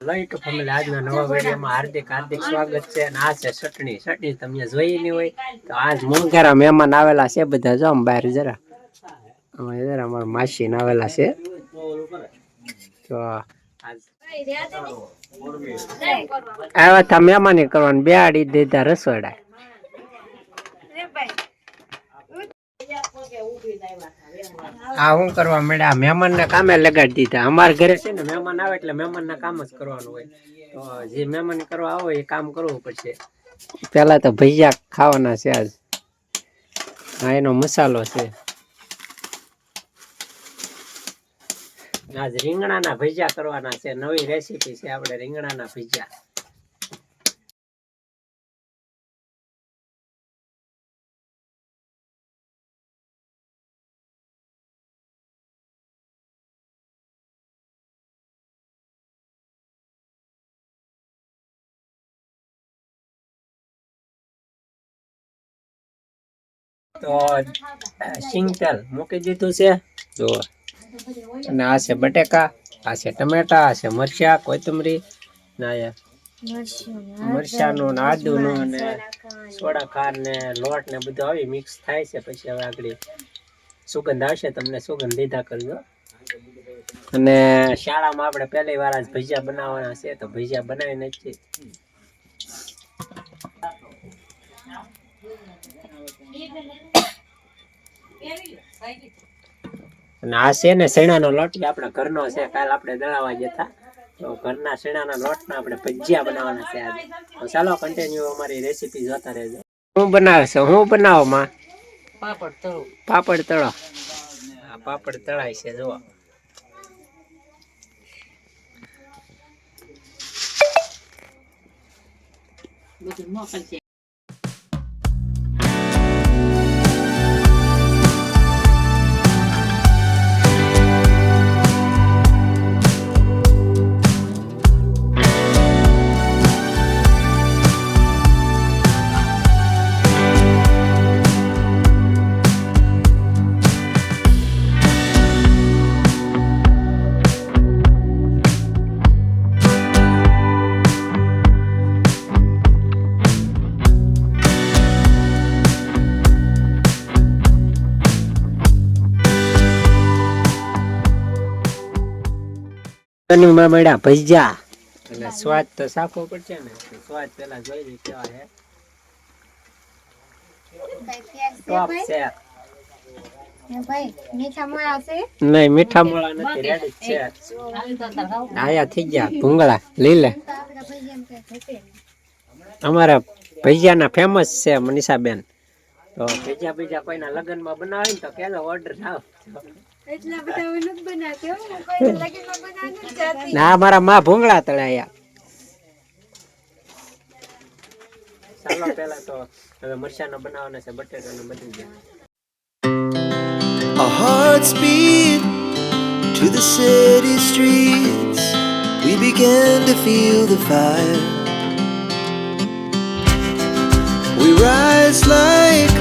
Hello YouTube family, આજના નવા વિડીયોમાં હાર્દિક સ્વાગત છે. અને આ છે ચટણી તમે જોઈ નહીં હોય તો આજ મોંઘેરા મહેમાન આવેલા છે બધા. જો બહાર જરા અમારા માસી આવેલા છે. તો આવ્યા હતા મહેમાની કરવાનું, બેહાડી દીધા રસોડા. હા, હું કરવા મળ્યા મહેમાન ને કામે લગાડી દીધા. અમારા ઘરે છે ને મહેમાન આવે એટલે મહેમાન ના કામ જ કરવાનું હોય. તો જે મહેમાન કરવા આવો એ કામ કરવું પડશે. પેલા તો ભજીયા ખાવાના છે આજ. હા, એનો મસાલો છે આજ. રીંગણાના ભજીયા કરવાના છે. નવી રેસીપી છે આપણે રીંગણાના ભજીયા. તો સિંગતેલ મૂકી દીધું છે જો. અને આ છે બટેકા, આ છે ટમેટા, આ છે મરચા, કોથમરી, મરચાનું ને આદુનું અને સોડા ખાર ને લોટ ને બધું આવી મિક્સ થાય છે. પછી હવે આગળ સુગંધ આવશે, તમને સુગંધ લીધા કરજો. અને શાળામાં આપણે પહેલી વાર આજ ભજીયા બનાવવાના છે, તો ભજીયા બનાવી નાખીએ. અને આ છે ને શેણાનો લોટ આપણા ઘરનો છે. કાલ આપણે દળાવા જતા તો ઘરના શેણાના લોટના આપણે ભજીયા બનાવવાના છે આજે. તો ચાલો કન્ટિન્યુ અમારી રેસીપી જોતા રહેજો. હું બનાવે છે? હું બનાવો માં? પાપડ તળો. પાપડ તળો. આ પાપડ તળાય છે જો. બધું મોકલશે. મળ્યા ભજીયા એટલે સ્વાદ તો સાખવો પડશે ને. સ્વાદ પેલા જોઈ લઈ કેવા છે. ટોપ છે. નહીં, મીઠા મોળા નથી, રેડી છે. આયા થઈ ગયા ભૂંગળા લીલે. અમારા ભજીયાના ફેમસ છે મનીષાબેન. તો ભજીયા કોઈના લગ્નમાં બનાવે ને તો કેજો ઓર્ડર થાવ. ના, મારા માં ભૂંગળા તળાયા. ચાલો પેલા તો હવે મરચાના બનાવવાના છે, બટેટાનું બની ગયા. Our hearts beat to the city streets. We began to feel the fire. We rise like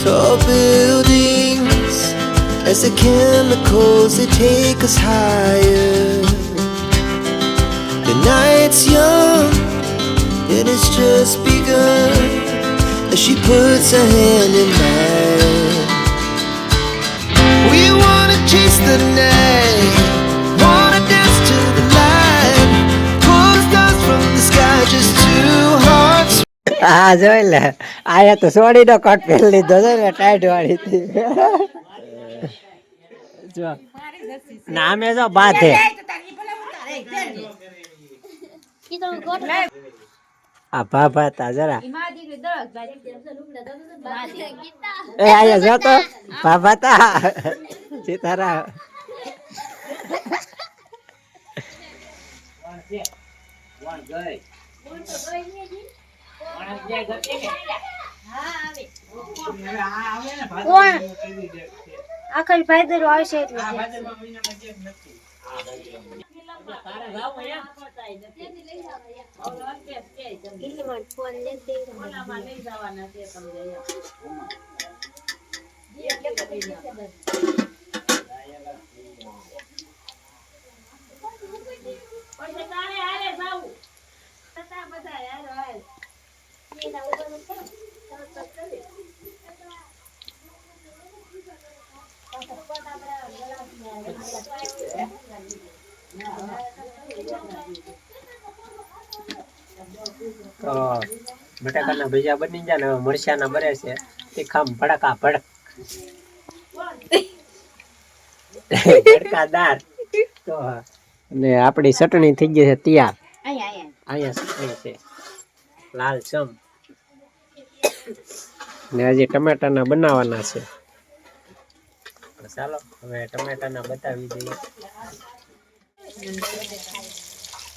tall buildings as the chemicals they take us higher. The night's young and it's just begun as she puts her hand in mine. We wanna chase the night, wanna dance to the light, pull the stars from the sky, just two hearts. હા જોઈ લે, આયા તો સોડી નો cut પહેરી લીધો છે ને, ટાઈટ વાળી થી. જો નામે જો બાધે. આ ભાભા તા જરા એ આયા જો તો ભાભા તા સીતારા. આખલ ફાયદો આવશે એટલે તો બટાકાના ભજીયા બની ગયા ને હવે મરચાના બને છે તીખામ ભડકા ભડક ભડકાદાર. તો અને આપણી ચટણી થઈ ગઈ છે તૈયાર. અહીંયા ચટણી છે લાલ ચમ ને હજી ટમેટાના બનાવવાના છે. ચાલો હવે ટમેટાના બતાવી દઈએ.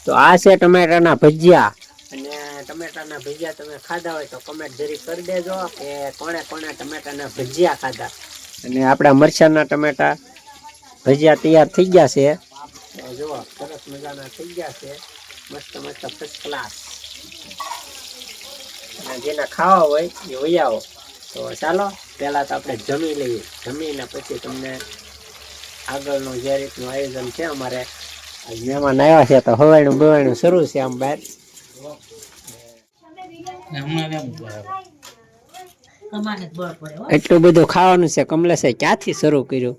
તો આ છે ટમેટાના ભજીયા. અને ટમેટાના ભજીયા તમે ખાધા હોય તો કમેન્ટ જરી કરી દેજો કે કોણે કોણે ટમેટાના ભજીયા ખાધા. અને આપણા મરચાના ટમેટા ભજીયા તૈયાર થઈ ગયા છે. તો જુઓ સરસ મજાના થઈ ગયા છે, મસ્ત મસ્ત ફર્સ્ટ ક્લાસ. અને જેને ખાવા હોય એ વહી આવો. તો ચાલો પહેલા તો આપણે જમી લઈએ, જમીને પછી તમને આગળનું જે રીતનું આયોજન છે અમારે. મહેમાન આવ્યા છે તો હવાયણું બવાયણું શરૂ છે આમ બહાર. એટલું બધું ખાવાનું છે કમલેશે ક્યાંથી શરૂ કર્યું?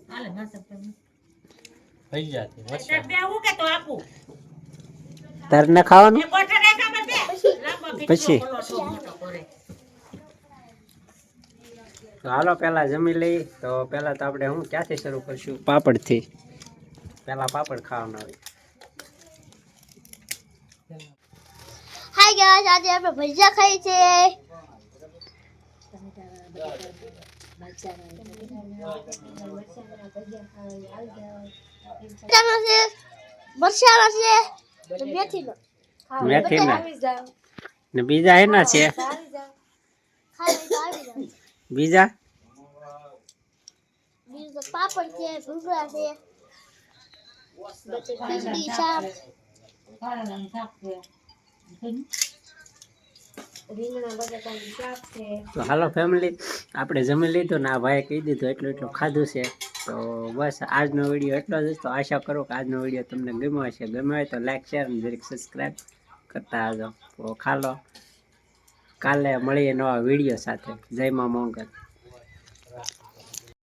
તાર ના ખાવાનું પછી તો હાલો પેલા જમી લઈ. તો પેલા તો આપણે હું ક્યાંથી શરૂ કરશું? પાપડ થી. પેલા પાપડ ખાવાના હોય. હાય ગાઈસ, આજે આપણે ભજીયા ખાઈ છે. મરચાના છે, મેથીના. મેથીના ને બીજા એના છે. બીજા પાપડ છે, ભૂંગળા છે, ભીંડી શાક, રીંગણા બટાકાનું શાક છે. તો હાલો ફેમિલી, આપણે જમી લીધું ને આ ભાઈએ કહી દીધું એટલું ખાધું છે. તો બસ આજનો વિડીયો એટલો જ. તો આશા કરું કે આજનો વિડીયો તમને ગમ્યો હશે. ગમ્યો હોય તો લાઈક શેર અને જરીક સબસ્ક્રાઈબ કરતા આવજો. તો ખાલો, કાલે મળીએ નવા વિડીયો સાથે. જય મા મોંગલ.